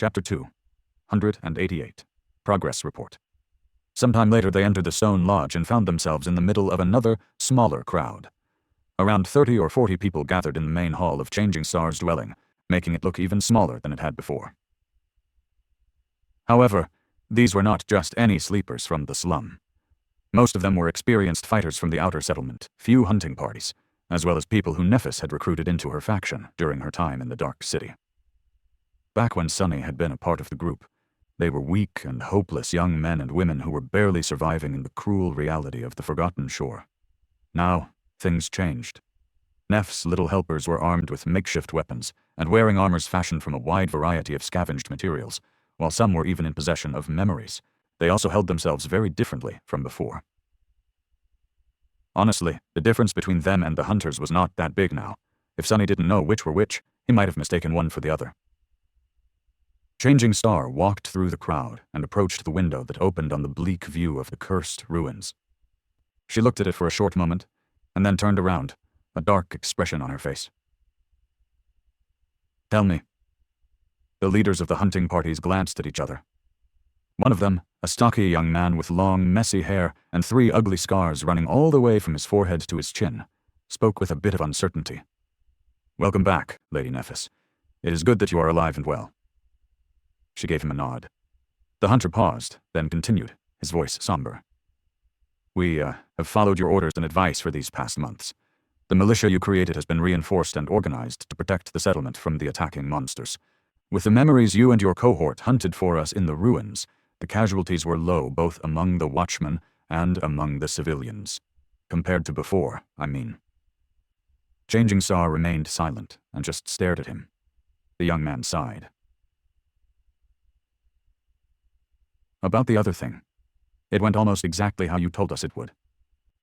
Chapter 288. Progress Report. Sometime later they entered the stone lodge and found themselves in the middle of another, smaller crowd. Around 30 or 40 people gathered in the main hall of Changing Star's dwelling, making it look even smaller than it had before. However, these were not just any sleepers from the slum. Most of them were experienced fighters from the outer settlement, few hunting parties, as well as people who Nephis had recruited into her faction during her time in the Dark City. Back when Sunny had been a part of the group, they were weak and hopeless young men and women who were barely surviving in the cruel reality of the Forgotten Shore. Now, things changed. Neph's little helpers were armed with makeshift weapons and wearing armors fashioned from a wide variety of scavenged materials, while some were even in possession of memories. They also held themselves very differently from before. Honestly, the difference between them and the hunters was not that big now. If Sunny didn't know which were which, he might have mistaken one for the other. Changing Star walked through the crowd and approached the window that opened on the bleak view of the cursed ruins. She looked at it for a short moment, and then turned around, a dark expression on her face. "Tell me." The leaders of the hunting parties glanced at each other. One of them, a stocky young man with long, messy hair and 3 ugly scars running all the way from his forehead to his chin, spoke with a bit of uncertainty. "Welcome back, Lady Nephis. It is good that you are alive and well." She gave him a nod. The hunter paused, then continued, his voice somber. "We have followed your orders and advice for these past months. The militia you created has been reinforced and organized to protect the settlement from the attacking monsters. With the memories you and your cohort hunted for us in the ruins, the casualties were low both among the watchmen and among the civilians. Compared to before, I mean." Changing Star remained silent and just stared at him. The young man sighed. "About the other thing. It went almost exactly how you told us it would.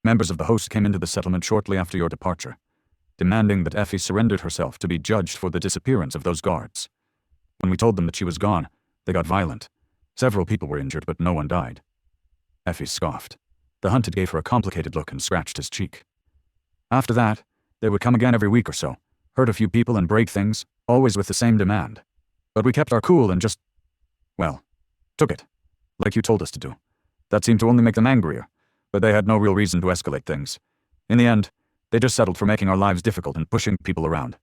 Members of the host came into the settlement shortly after your departure, demanding that Effie surrendered herself to be judged for the disappearance of those guards. When we told them that she was gone, they got violent. Several people were injured, but no one died." Effie scoffed. The hunted gave her a complicated look and scratched his cheek. "After that, they would come again every week or so, hurt a few people and break things, always with the same demand. But we kept our cool and just, well, took it, like you told us to do. That seemed to only make them angrier, but they had no real reason to escalate things. In the end, they just settled for making our lives difficult and pushing people around."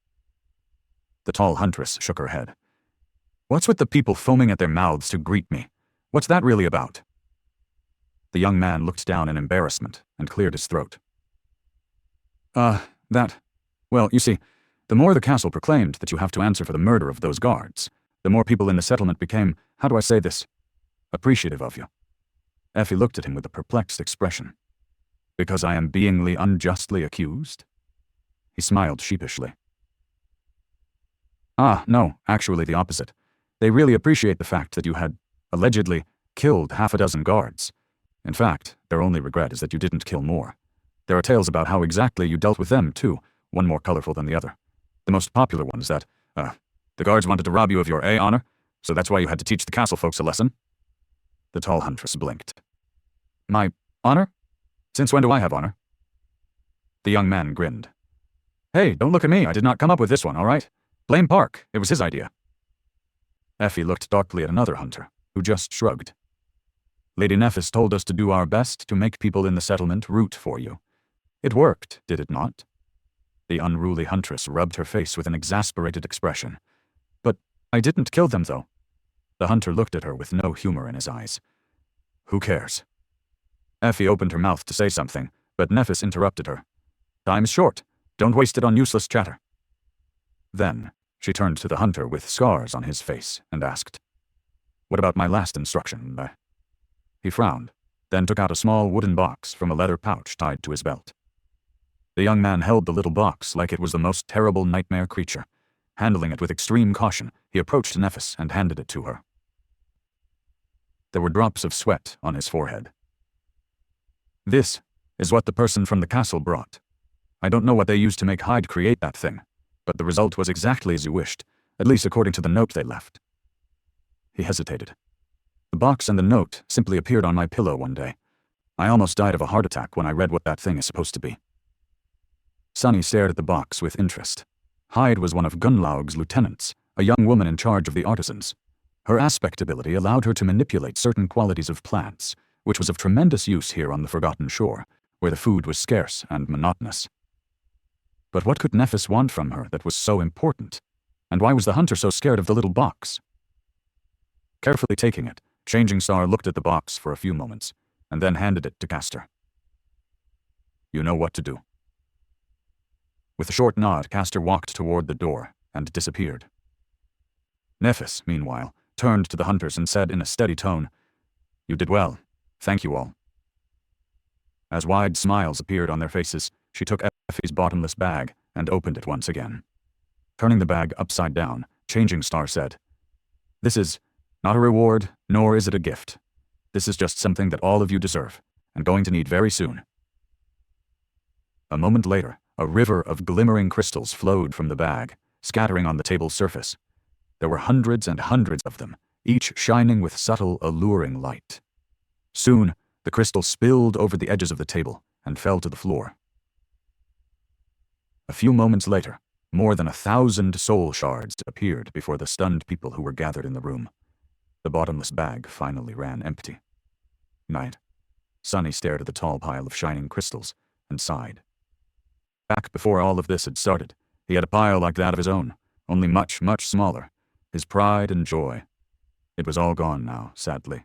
The tall huntress shook her head. "What's with the people foaming at their mouths to greet me? What's that really about?" The young man looked down in embarrassment and cleared his throat. Well, you see, the more the castle proclaimed that you have to answer for the murder of those guards, the more people in the settlement became, how do I say this, appreciative of you." Effie looked at him with a perplexed expression. "Because I am beingly unjustly accused?" He smiled sheepishly. No, actually the opposite. They really appreciate the fact that you had, allegedly, killed 6 guards. In fact, their only regret is that you didn't kill more. There are tales about how exactly you dealt with them, too, one more colorful than the other. The most popular one is that, the guards wanted to rob you of your honor, so that's why you had to teach the castle folks a lesson." The tall huntress blinked. "My honor? Since when do I have honor?" The young man grinned. "Hey, don't look at me, I did not come up with this one, all right? Blame Park, it was his idea." Effie looked darkly at another hunter, who just shrugged. "Lady Nephis told us to do our best to make people in the settlement root for you. It worked, did it not?" The unruly huntress rubbed her face with an exasperated expression. "But I didn't kill them, though." The hunter looked at her with no humor in his eyes. "Who cares?" Effie opened her mouth to say something, but Nephis interrupted her. "Time is short. Don't waste it on useless chatter." Then, she turned to the hunter with scars on his face and asked, "What about my last instruction?" He frowned, then took out a small wooden box from a leather pouch tied to his belt. The young man held the little box like it was the most terrible nightmare creature. Handling it with extreme caution, he approached Nephis and handed it to her. There were drops of sweat on his forehead. "This is what the person from the castle brought. I don't know what they used to make Hyde create that thing, but the result was exactly as you wished, at least according to the note they left." He hesitated. "The box and the note simply appeared on my pillow one day. I almost died of a heart attack when I read what that thing is supposed to be." Sunny stared at the box with interest. Hyde was one of Gunlaug's lieutenants, a young woman in charge of the artisans. Her aspect ability allowed her to manipulate certain qualities of plants, which was of tremendous use here on the Forgotten Shore, where the food was scarce and monotonous. But what could Nephis want from her that was so important? And why was the hunter so scared of the little box? Carefully taking it, Changing Star looked at the box for a few moments, and then handed it to Castor. You know what to do. With a short nod, Castor walked toward the door and disappeared. Nephis, meanwhile, turned to the hunters and said in a steady tone, You did well. Thank you all. As wide smiles appeared on their faces, she took Effie's bottomless bag and opened it once again. Turning the bag upside down, Changing Star said, This is not a reward, nor is it a gift. This is just something that all of you deserve, and going to need very soon. A moment later, a river of glimmering crystals flowed from the bag, scattering on the table's surface. There were hundreds and hundreds of them, each shining with subtle, alluring light. Soon, the crystals spilled over the edges of the table and fell to the floor. A few moments later, more than 1,000 soul shards appeared before the stunned people who were gathered in the room. The bottomless bag finally ran empty. Night. Sunny stared at the tall pile of shining crystals and sighed. Back before all of this had started, he had a pile like that of his own, only much, much smaller. His pride and joy. It was all gone now, sadly.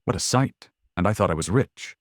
What a sight, and I thought I was rich.